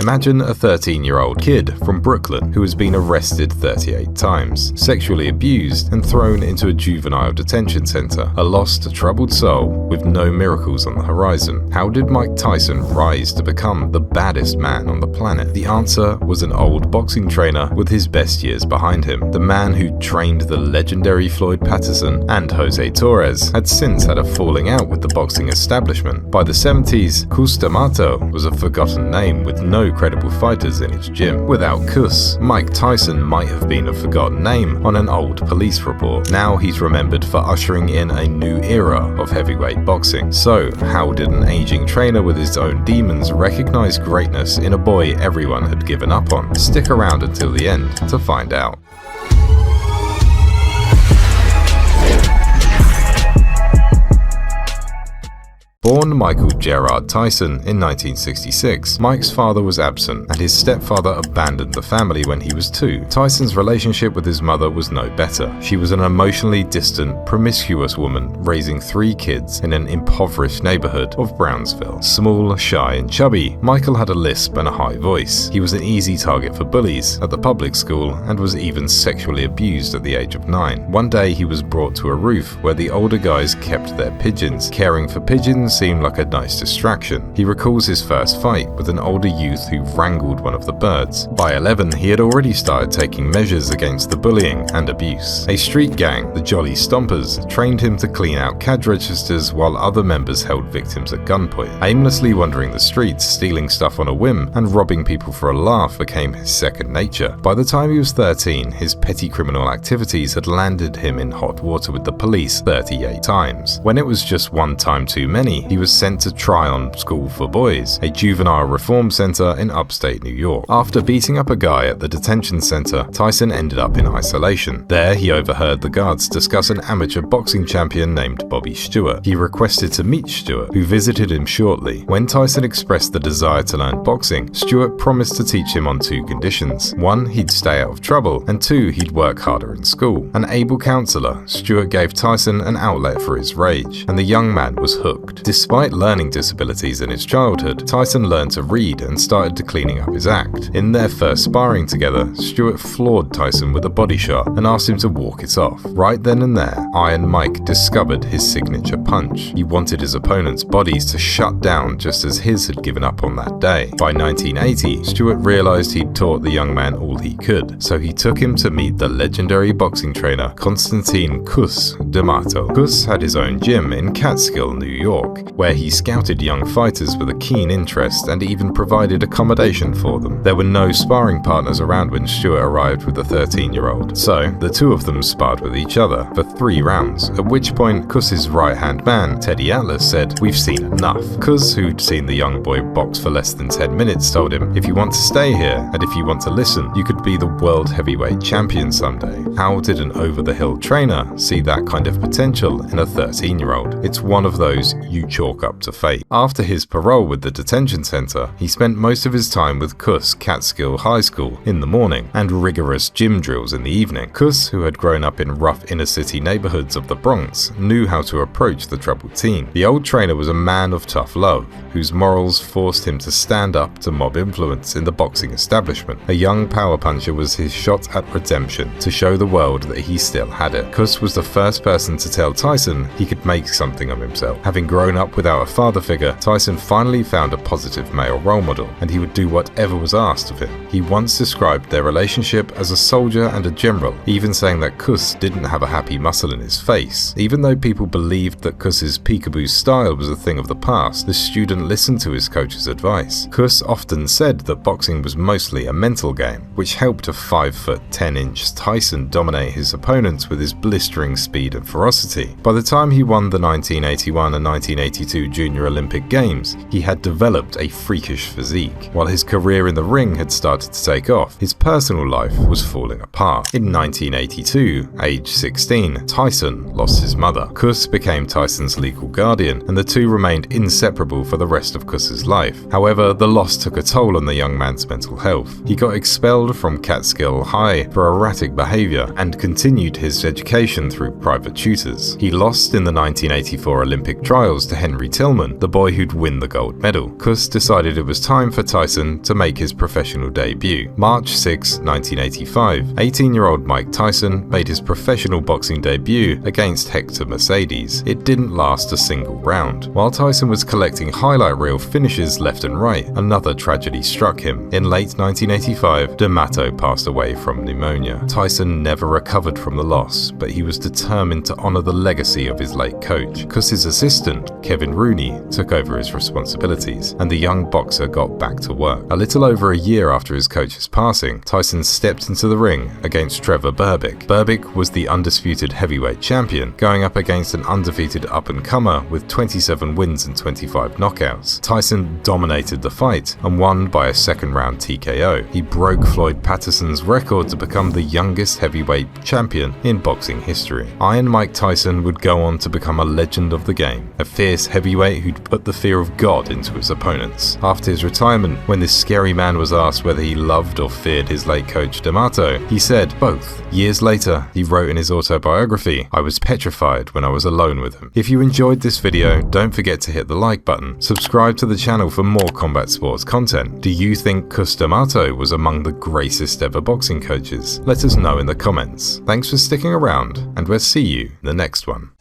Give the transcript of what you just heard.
Imagine a 13-year-old kid from Brooklyn who has been arrested 38 times, sexually abused, and thrown into a juvenile detention center, a lost, troubled soul with no miracles on the horizon. How did Mike Tyson rise to become the baddest man on the planet? The answer was an old boxing trainer with his best years behind him. The man who trained the legendary Floyd Patterson and Jose Torres had since had a falling out with the boxing establishment. By the 70s, Cus D'Amato was a forgotten name with no credible fighters in its gym. Without Cus, Mike Tyson might have been a forgotten name on an old police report. Now he's remembered for ushering in a new era of heavyweight boxing. So, how did an aging trainer with his own demons recognize greatness in a boy everyone had given up on? Stick around until the end to find out. Born Michael Gerard Tyson in 1966, Mike's father was absent and his stepfather abandoned the family when he was 2. Tyson's relationship with his mother was no better. She was an emotionally distant, promiscuous woman raising 3 kids in an impoverished neighborhood of Brownsville. Small, shy, and chubby, Michael had a lisp and a high voice. He was an easy target for bullies at the public school and was even sexually abused at the age of 9. One day he was brought to a roof where the older guys kept their pigeons. Caring for pigeons seemed like a nice distraction. He recalls his first fight with an older youth who wrangled one of the birds. By 11, he had already started taking measures against the bullying and abuse. A street gang, the Jolly Stompers, trained him to clean out CAD registers while other members held victims at gunpoint. Aimlessly wandering the streets, stealing stuff on a whim, and robbing people for a laugh became his second nature. By the time he was 13, his petty criminal activities had landed him in hot water with the police 38 times. When it was just one time too many, he was sent to Tryon School for Boys, a juvenile reform center in upstate New York. After beating up a guy at the detention center, Tyson ended up in isolation. There, he overheard the guards discuss an amateur boxing champion named Bobby Stewart. He requested to meet Stewart, who visited him shortly. When Tyson expressed the desire to learn boxing, Stewart promised to teach him on 2 conditions. 1, he'd stay out of trouble, and 2, he'd work harder in school. An able counselor, Stewart gave Tyson an outlet for his rage, and the young man was hooked. Despite learning disabilities in his childhood, Tyson learned to read and started to cleaning up his act. In their first sparring together, Stewart floored Tyson with a body shot and asked him to walk it off. Right then and there, Iron Mike discovered his signature punch. He wanted his opponent's bodies to shut down just as his had given up on that day. By 1980, Stewart realized he'd taught the young man all he could, so he took him to meet the legendary boxing trainer Constantine Cus D'Amato. Cus had his own gym in Catskill, New York, where he scouted young fighters with a keen interest and even provided accommodation for them. There were no sparring partners around when Stewart arrived with the 13-year-old, so the 2 of them sparred with each other for 3 rounds, at which point Cus's right-hand man, Teddy Atlas, said, "We've seen enough." Cus, who'd seen the young boy box for less than 10 minutes, told him, "If you want to stay here, and if you want to listen, you could be the world heavyweight champion someday." How did an over-the-hill trainer see that kind of potential in a 13-year-old? It's one of those you chalk up to fate. After his parole with the detention center, he spent most of his time with Cus Catskill High School in the morning and rigorous gym drills in the evening. Cus, who had grown up in rough inner-city neighborhoods of the Bronx, knew how to approach the troubled teen. The old trainer was a man of tough love, whose morals forced him to stand up to mob influence in the boxing establishment. A young power puncher was his shot at redemption, to show the world that he still had it. Cus was the first person to tell Tyson he could make something of himself. Having grown up without a father figure, Tyson finally found a positive male role model, and he would do whatever was asked of him. He once described their relationship as a soldier and a general, even saying that Cus didn't have a happy muscle in his face. Even though people believed that Cus's peekaboo style was a thing of the past, the student listened to his coach's advice. Cus often said that boxing was mostly a mental game, which helped a 5'10" Tyson dominate his opponents with his blistering speed and ferocity. By the time he won the 1981 and 1982 Junior Olympic Games, he had developed a freakish physique. While his career in the ring had started to take off, his personal life was falling apart. In 1982, age 16, Tyson lost his mother. Cus became Tyson's legal guardian, and the 2 remained inseparable for the rest of Cus's life. However, the loss took a toll on the young man's mental health. He got expelled from Catskill High for erratic behavior and continued his education through private tutors. He lost in the 1984 Olympic trials to to Henry Tillman, the boy who'd win the gold medal. Kuss decided it was time for Tyson to make his professional debut. March 6, 1985, 18-year-old Mike Tyson made his professional boxing debut against Hector Mercedes. It didn't last a single round. While Tyson was collecting highlight reel finishes left and right, another tragedy struck him. In late 1985, D'Amato passed away from pneumonia. Tyson never recovered from the loss, but he was determined to honor the legacy of his late coach. Kuss's assistant, Kevin Rooney, took over his responsibilities, and the young boxer got back to work. A little over a year after his coach's passing, Tyson stepped into the ring against Trevor Berbick. Berbick was the undisputed heavyweight champion, going up against an undefeated up-and-comer with 27 wins and 25 knockouts. Tyson dominated the fight and won by a second-round TKO. He broke Floyd Patterson's record to become the youngest heavyweight champion in boxing history. Iron Mike Tyson would go on to become a legend of the game, a fierce heavyweight who'd put the fear of God into his opponents. After his retirement, when this scary man was asked whether he loved or feared his late coach D'Amato, he said both. Years later, he wrote in his autobiography, "I was petrified when I was alone with him." If you enjoyed this video, don't forget to hit the like button. Subscribe to the channel for more combat sports content. Do you think Kuss D'Amato was among the greatest ever boxing coaches? Let us know in the comments. Thanks for sticking around, and we'll see you in the next one.